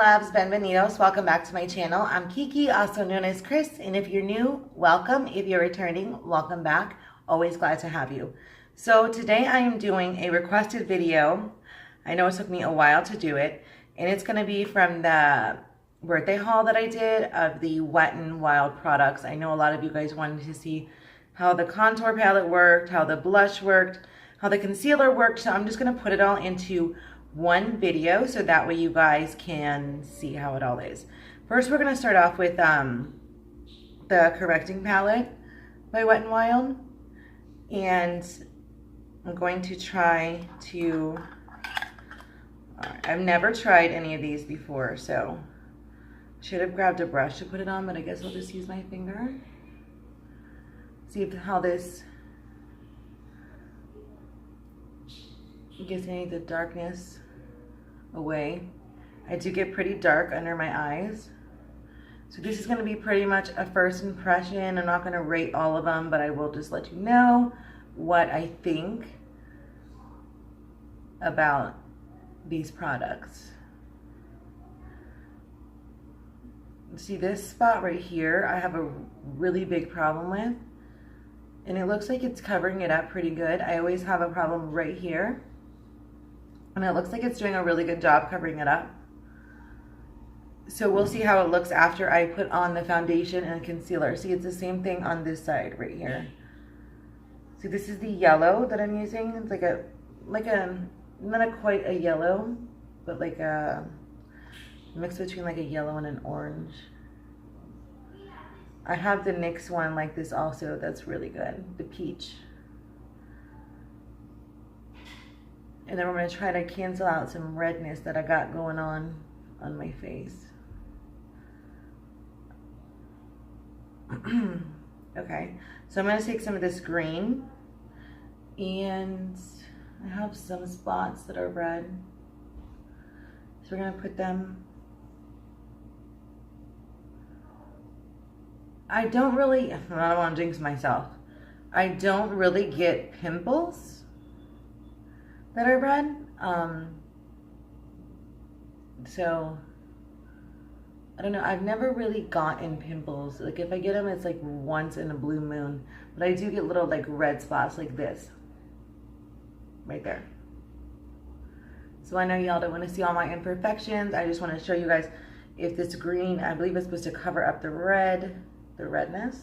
Loves, Benvenidos. Welcome back to my channel. I'm Kiki, also known as Chris, and if you're new, welcome. If you're returning, welcome back. Always glad to have you. So today I am doing a requested video. I know it took me a while to do it, and it's going to be from the birthday haul that I did of the Wet n Wild products. I know a lot of you guys wanted to see how the contour palette worked, how the blush worked, how the concealer worked, so I'm just going to put it all into one video so that way you guys can see how it all is. First, we're going to start off with the Correcting Palette by Wet n Wild, and I'm going to try to, I've never tried any of these before, so should have grabbed a brush to put it on, but I guess I'll just use my finger. See how this gets any of the darkness away. I do get pretty dark under my eyes. So this is going to be pretty much a first impression. I'm not going to rate all of them, but I will just let you know what I think about these products. See this spot right here, I have a really big problem with, and it looks like it's covering it up pretty good. I always have a problem right here, and it looks like it's doing a really good job covering it up. So we'll see how it looks after I put on the foundation and concealer. See, it's the same thing on this side right here. See, this is the yellow that I'm using. It's like a not quite a yellow, but like a mix between like a yellow and an orange. I have the NYX one like this also, that's really good, the peach. And then we're going to try to cancel out some redness that I got going on my face. Okay, so I'm going to take some of this green, and I have some spots that are red. So we're going to put them. I don't want to jinx myself. I don't really get pimples that are red. So I don't know. I've never really gotten pimples. Like if I get them, it's like once in a blue moon. But I do get little like red spots like this. Right there. So I know y'all don't want to see all my imperfections. I just want to show you guys if this green, I believe it's supposed to cover up the redness.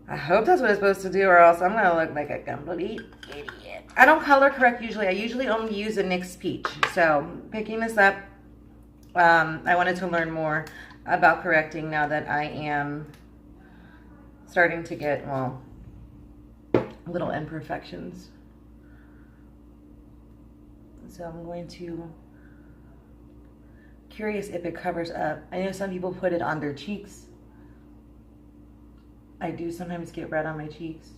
I hope that's what it's supposed to do, or else I'm going to look like a complete idiot. I don't color correct usually. I usually only use a NYX Peach. So picking this up, I wanted to learn more about correcting now that I am starting to get, well, little imperfections. So I'm going to, curious if it covers up. I know some people put it on their cheeks. I do sometimes get red on my cheeks.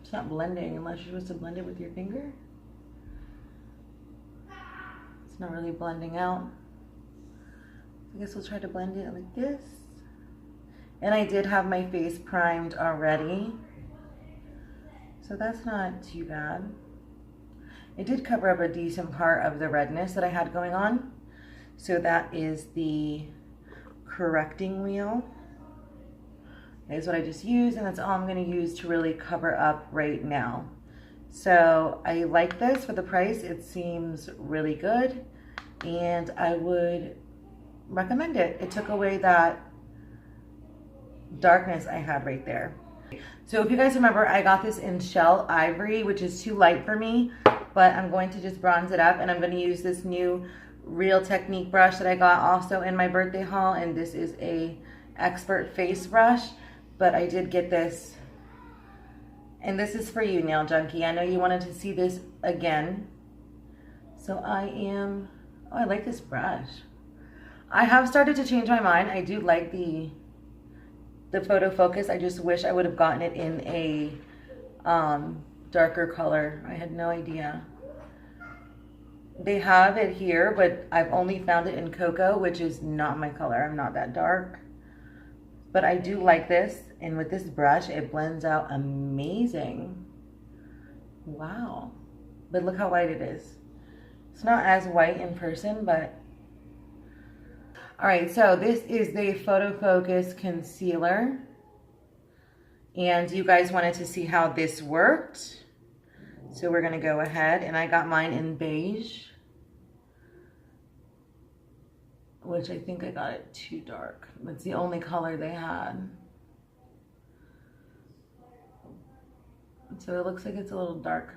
It's not blending unless you're supposed to blend it with your finger. It's not really blending out. I guess we'll try to blend it like this. And I did have my face primed already, so that's not too bad. It did cover up a decent part of the redness that I had going on. So that is the correcting wheel. Is what I just used, and that's all I'm going to use to really cover up right now. So I like this for the price. It seems really good, and I would recommend it. It took away that darkness I had right there. So if you guys remember, I got this in Shell Ivory, which is too light for me, but I'm going to just bronze it up, and I'm going to use this new Real Technique brush that I got also in my birthday haul, and this is a Expert Face brush. But I did get this, and this is for you, Nail Junkie. I know you wanted to see this again. So oh, I like this brush. I have started to change my mind. I do like the photo focus. I just wish I would have gotten it in a darker color. I had no idea. They have it here, but I've only found it in cocoa, which is not my color. I'm not that dark. But I do like this, and with this brush, it blends out amazing. Wow. But look how white it is. It's not as white in person, but... Alright, so this is the Photo Focus Concealer. And you guys wanted to see how this worked. So we're going to go ahead, and I got mine in beige. Which I think I got it too dark. It's the only color they had. So it looks like it's a little dark.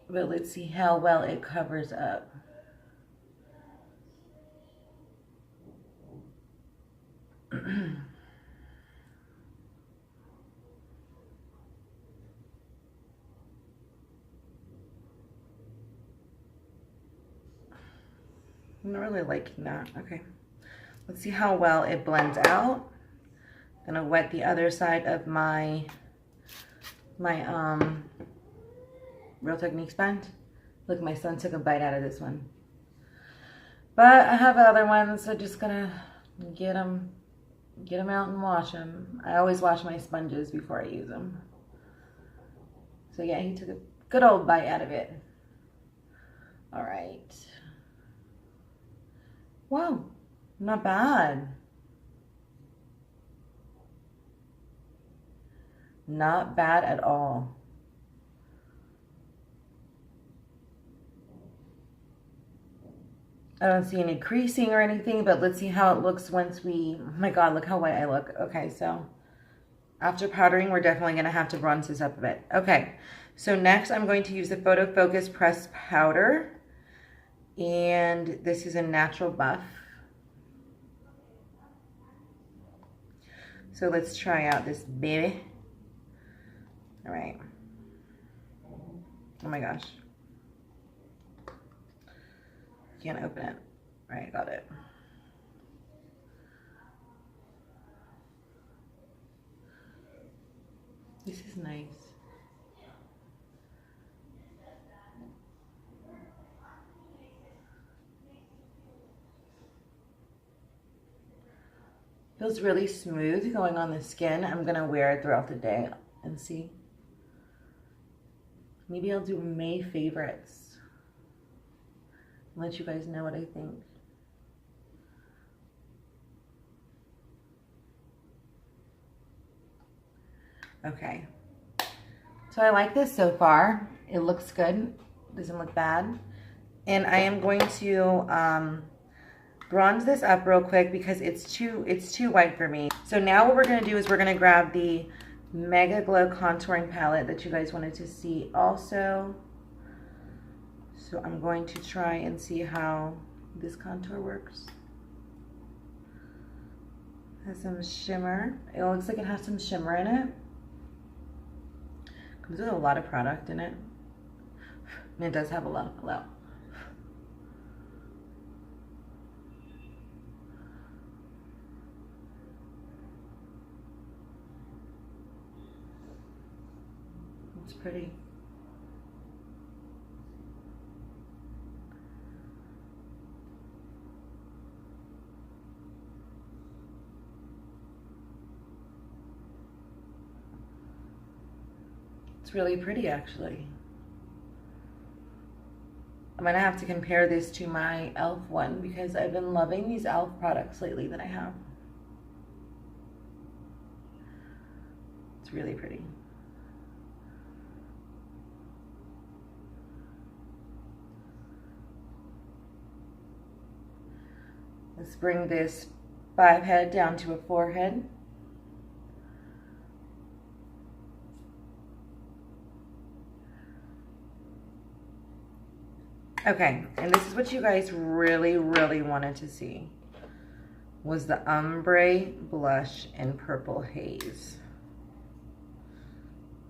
But let's see how well it covers up. I'm not really liking that. Okay. Let's see how well it blends out. I'm gonna wet the other side of my Real Techniques sponge. Look, my son took a bite out of this one. But I have other ones, so just gonna get them out and wash them. I always wash my sponges before I use them. So yeah, he took a good old bite out of it. All right. Wow, not bad. Not bad at all. I don't see any creasing or anything, but let's see how it looks once we, oh my God, look how white I look. Okay, so after powdering, we're definitely gonna have to bronze this up a bit. Okay, so next I'm going to use the Photo Focus Pressed Powder. And this is a natural buff. So let's try out this baby. All right. Oh my gosh. Can't open it. All right, got it. This is nice. Feels really smooth going on the skin. I'm gonna wear it throughout the day and see. Maybe I'll do May favorites. Let you guys know what I think. Okay. So I like this so far. It looks good. Doesn't look bad. And I am going to bronze this up real quick because it's too white for me. So now what we're going to do is we're going to grab the Mega Glow contouring palette that you guys wanted to see also. So I'm going to try and see how this contour works. It has some shimmer. It looks like it has some shimmer in it. Comes with a lot of product in it. And it does have a lot of glow. It's pretty. It's really pretty, actually. I'm gonna have to compare this to my e.l.f. one because I've been loving these e.l.f. products lately that I have. It's really pretty. Let's bring this 5 head down to a 4 head. Okay, and this is what you guys really, really wanted to see, was the ombre blush in Purple Haze.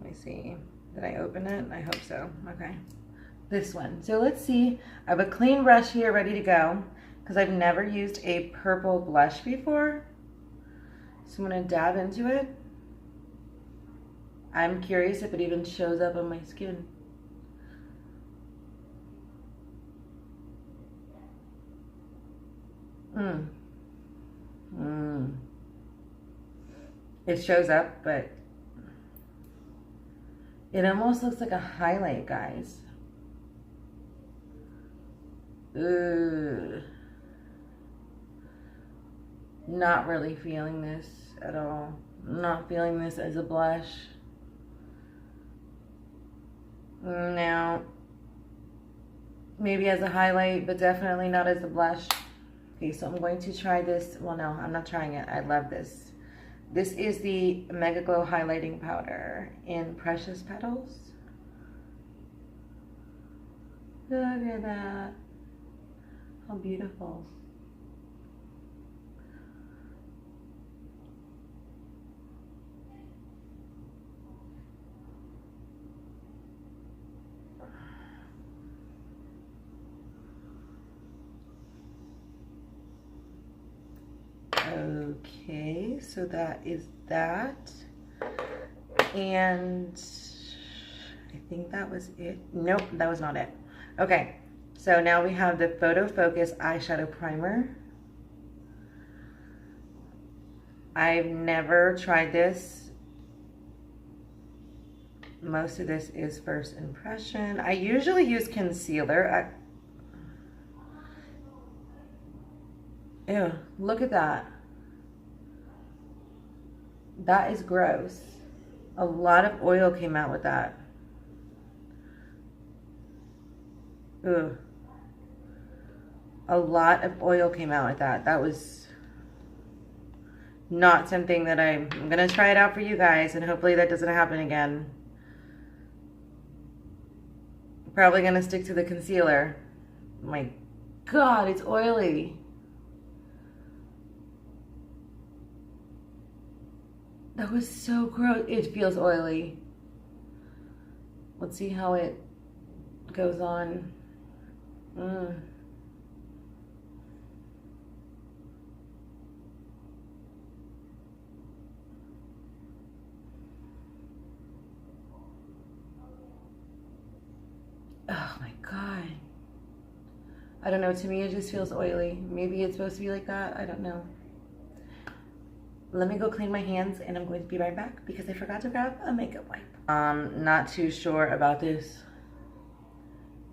Let me see, did I open it? I hope so. Okay, this one. So let's see, I have a clean brush here ready to go because I've never used a purple blush before. So I'm gonna dab into it. I'm curious if it even shows up on my skin. It shows up, but It almost looks like a highlight, guys. Ugh. Not really feeling this at all. Not feeling this as a blush. No. Maybe as a highlight, but definitely not as a blush. Okay, so I'm going to try this. Well, no, I'm not trying it. I love this. This is the Mega Glow Highlighting Powder in Precious Petals. Look at that. How beautiful. Okay, so that is that. And I think that was it. Nope, that was not it. Okay, so now we have the Photo Focus Eyeshadow Primer. I've never tried this. Most of this is first impression. I usually use concealer. Ew, look at that. That is gross. A lot of oil came out with that. Ugh. A lot of oil came out with that. That was not something that I'm gonna try it out for you guys, and hopefully that doesn't happen again. Probably gonna stick to the concealer. My God, it's oily. That was so gross. It feels oily. Let's see how it goes on. Oh my God. I don't know. To me, it just feels oily. Maybe it's supposed to be like that. I don't know. Let me go clean my hands and I'm going to be right back because I forgot to grab a makeup wipe. Not too sure about this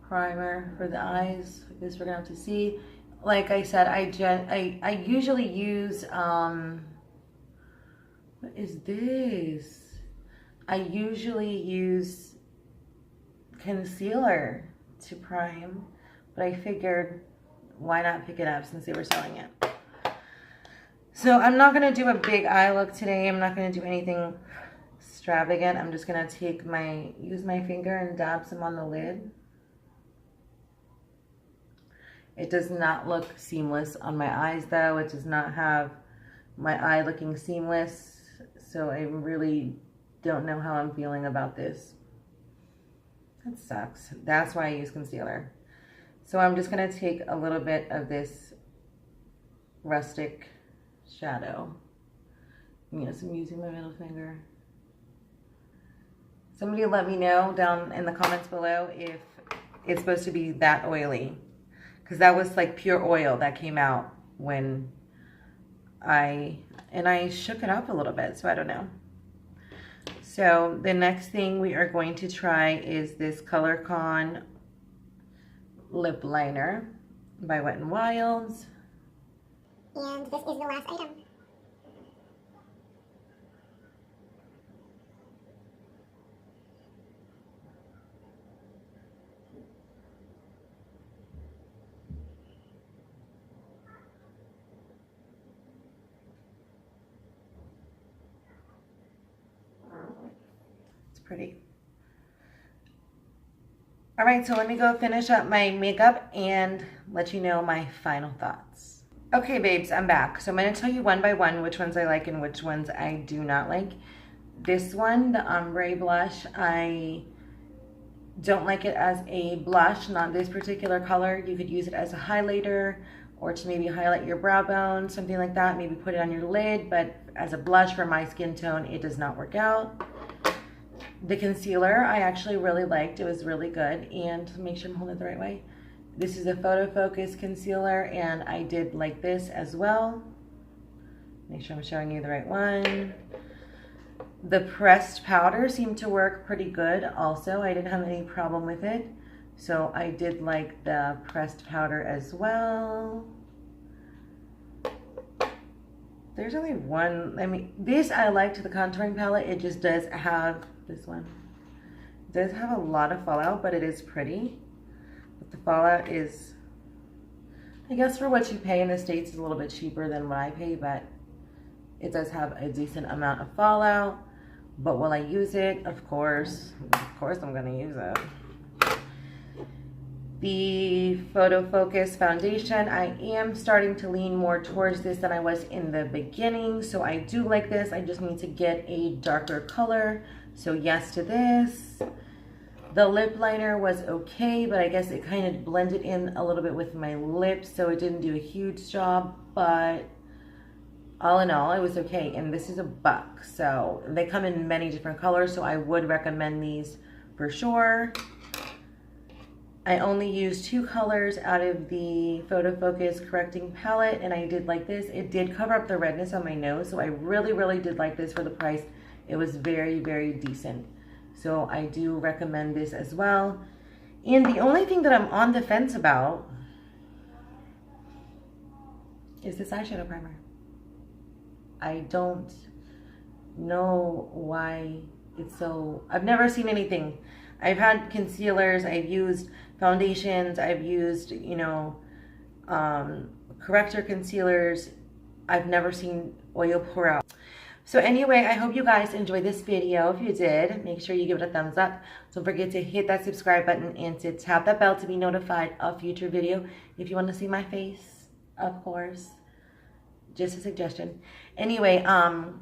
primer for the eyes. I guess we're gonna have to see. Like I said, I usually use what is this? I usually use concealer to prime, but I figured why not pick it up since they were selling it. So I'm not going to do a big eye look today. I'm not going to do anything extravagant. I'm just going to use my finger and dab some on the lid. It does not look seamless on my eyes though. It does not have my eye looking seamless. So I really don't know how I'm feeling about this. That sucks. That's why I use concealer. So I'm just going to take a little bit of this rustic shadow. Yes, I'm using my middle finger. Somebody let me know down in the comments below if it's supposed to be that oily, because that was like pure oil that came out when I shook it up a little bit, so I don't know. So the next thing we are going to try is this ColorCon lip liner by Wet n Wilds. And this is the last item. It's pretty. All right, so let me go finish up my makeup and let you know my final thoughts. Okay, babes, I'm back. So I'm going to tell you one by one which ones I like and which ones I do not like. This one, the ombre blush, I don't like it as a blush, not this particular color. You could use it as a highlighter or to maybe highlight your brow bone, something like that. Maybe put it on your lid, but as a blush for my skin tone, it does not work out. The concealer I actually really liked. It was really good. And make sure I'm holding it the right way. This is a Photo Focus concealer, and I did like this as well. Make sure I'm showing you the right one. The pressed powder seemed to work pretty good also. I didn't have any problem with it. So I did like the pressed powder as well. There's only one, I mean, this I liked the contouring palette. It just does have, this one, it does have a lot of fallout, but it is pretty. But the fallout is, I guess for what you pay in the States is a little bit cheaper than what I pay, but it does have a decent amount of fallout. But will I use it? Of course I'm gonna use it. The Photo Focus foundation, I am starting to lean more towards this than I was in the beginning. So I do like this. I just need to get a darker color. So yes to this. The lip liner was okay, but I guess it kind of blended in a little bit with my lips, so it didn't do a huge job, but all in all, it was okay. And this is $1, so they come in many different colors, so I would recommend these for sure. I only used 2 colors out of the Photo Focus correcting palette, and I did like this. It did cover up the redness on my nose, so I really did like this for the price. It was very decent. So I do recommend this as well. And the only thing that I'm on the fence about is this eyeshadow primer. I don't know why it's so, I've never seen anything. I've had concealers, I've used foundations, I've used, you know, corrector concealers. I've never seen oil pour out. So anyway, I hope you guys enjoyed this video. If you did, make sure you give it a thumbs up. Don't forget to hit that subscribe button and to tap that bell to be notified of future video. If you want to see my face, of course, just a suggestion. Anyway,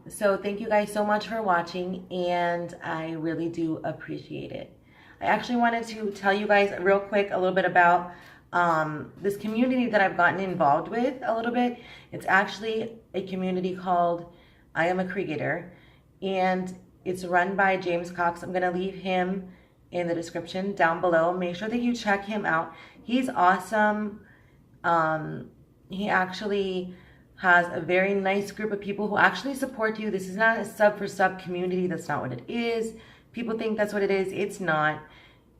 so thank you guys so much for watching, and I really do appreciate it. I actually wanted to tell you guys real quick a little bit about this community that I've gotten involved with a little bit. It's actually a community called I Am a Creator, and it's run by James Cox. I'm gonna leave him in the description down below. Make sure that you check him out. He's awesome. He actually has a very nice group of people who actually support you. This is not a sub for sub community. That's not what it is. People think that's what it is. It's not.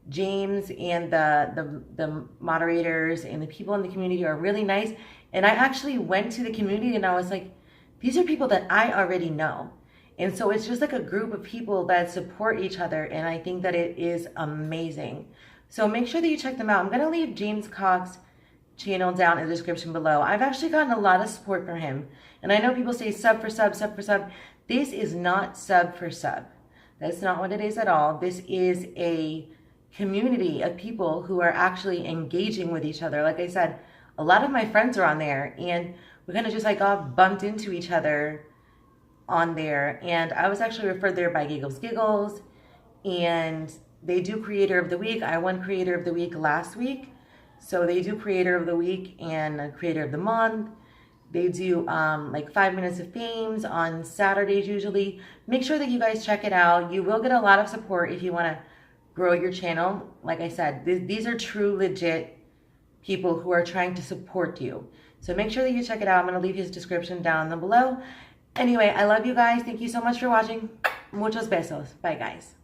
James and the moderators and the people in the community are really nice. And I actually went to the community and I was like, these are people that I already know. And so it's just like a group of people that support each other. And I think that it is amazing. So make sure that you check them out. I'm going to leave James Cox's channel down in the description below. I've actually gotten a lot of support from him. And I know people say sub for sub, sub for sub. This is not sub for sub. That's not what it is at all. This is a community of people who are actually engaging with each other. Like I said, a lot of my friends are on there, and we kind of just like all bumped into each other on there. And I was actually referred there by Giggles Giggles, and they do Creator of the Week. I won Creator of the Week last week. So they do Creator of the Week and Creator of the Month. They do like 5 minutes of fames on Saturdays usually. Make sure that you guys check it out. You will get a lot of support if you want to grow your channel. Like I said, these are true, legit people who are trying to support you. So make sure that you check it out. I'm going to leave his description down below. Anyway, I love you guys. Thank you so much for watching. Muchos besos. Bye, guys.